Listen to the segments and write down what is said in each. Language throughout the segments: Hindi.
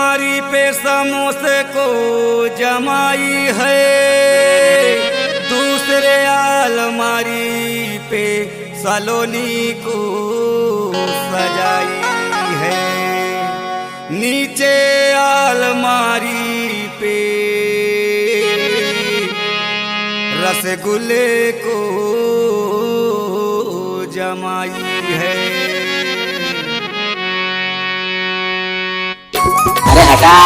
अलमारी पे समोसे को जमाई है, दूसरे अलमारी पे सलोनी को सजाई है। नीचे अलमारी पे रसगुल्ले को जमाई है। अरे हटा,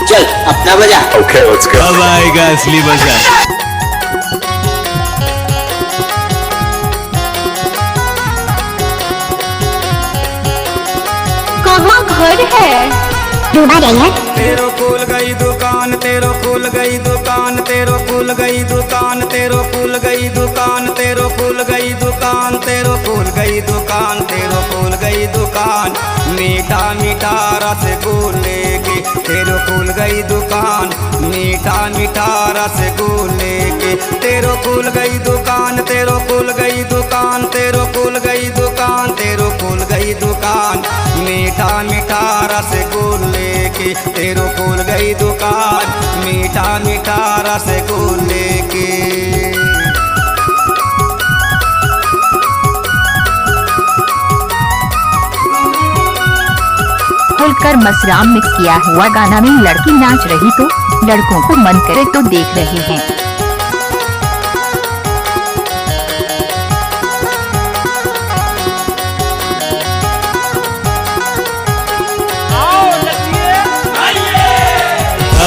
चल अपना बजा। Okay, let's go. अब आएगा असली मजा। कहाँ घर है? डूबा जाइए। तेरो खुल गई दुकान, तेरो खुल गई दुकान, तेरो खुल गई दुकान, तेरो खुल गई दुकान, तेरो खुल गई दुकान, तेरो खुल गई दुकान, तेरो खुल गई दुकान। मीठा मीठा रसगुल्ले के तेरो खुल गई दुकान, मीठा मीठा रसगुल्ले के तेरो खुल गई दुकान, तेरो खुल गई दुकान, तेरो खुल गई दुकान, तेरो खुल गई दुकान। मीठा मीठा रसगुल्ले के तेरो खुल गई दुकान, मीठा मीठा रसगुल्ले के। खुलकर मसराम मिक्स किया हुआ गाना में लड़की नाच रही तो लड़कों को मन करे तो देख रहे हैं।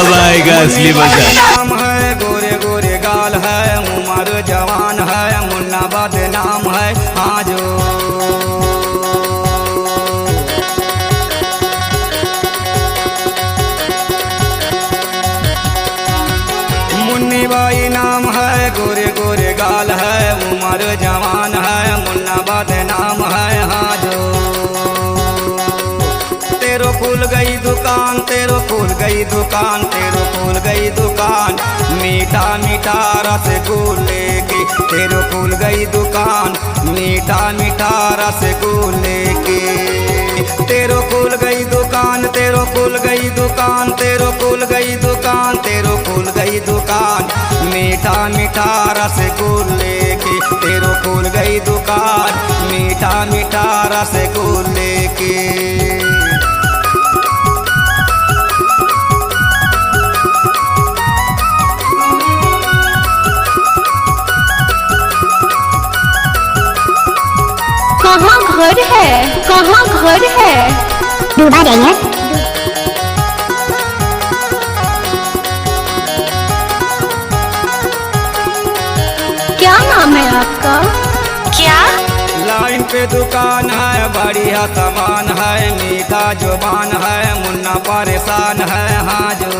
अब आएगा असली मजा। नाम है गोरे गोरे गाल है, उम्र जवान है, मुन्ना बदनाम है। हाँ जो मुन्नी बाई नाम है, गोरे गोरे गाल है, उम्र जवान है, मुन्ना बदनाम है। हाँ जो तेरो खुल गई दुकान, तेरो खुल गई दुकान, तेरो खुल गई दुकान। मीठा मीठा रसगुल्ले के तेरो खुल गई दुकान, मीठा मीठा रसगुल्ले के तेरो खुल गई दुकान, तेरो खुल गई दुकान, तेरो खुल गई दुकान, तेरो खुल गई दुकान। मीठा मीठा रसगुल्ले के तेरो खुल गई दुकान, मीठा मीठा रसगुल्ले के। कहाँ घर है? कहाँ घर है? डूबा जाइए। क्या नाम है आपका? क्या? लाइन पे दुकान है, बढ़िया सामान है, मीठा जुबान है, मुन्ना परेशान है। हाँ जो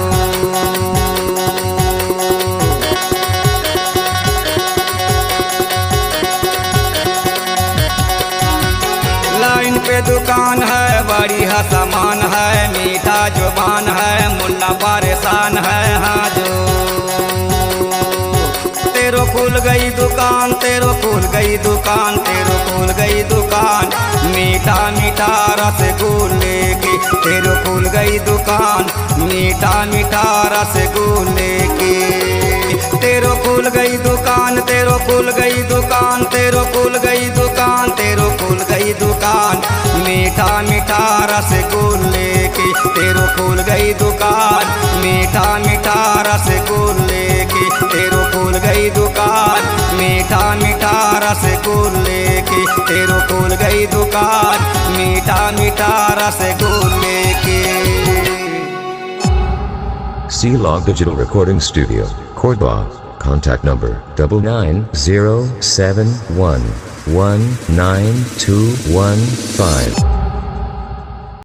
लाइन पे दुकान है, बढ़िया सामान है, मीठा जुबान है, मुन्ना परेशान है। हाँ जो तेरो खुल गई दुकान, तेरो खुल गई दुकान, तेरो खुल गई दुकान। मीठा मीठा रसगुल्ले के तेरो खुल गई दुकान, मीठा मीठा रसगुल्ले के तेरो खुल गई दुकान, तेरो खुल गई दुकान, तेरो खुल गई दुकान, तेरो खुल गई दुकान। मीठा मीठा रसगुल्ले के तेरो खुल गई दुकान, मीठा मीठा रसगुल्ले के तेरो खुल गई दुकान, मीठा मीठा रसगुल्ले के तेरो खुल गई दुकान, मीठा मीठा रसगुल्ले के। C-Log Digital Recording Studio, Cordoba. Contact number 9907119215.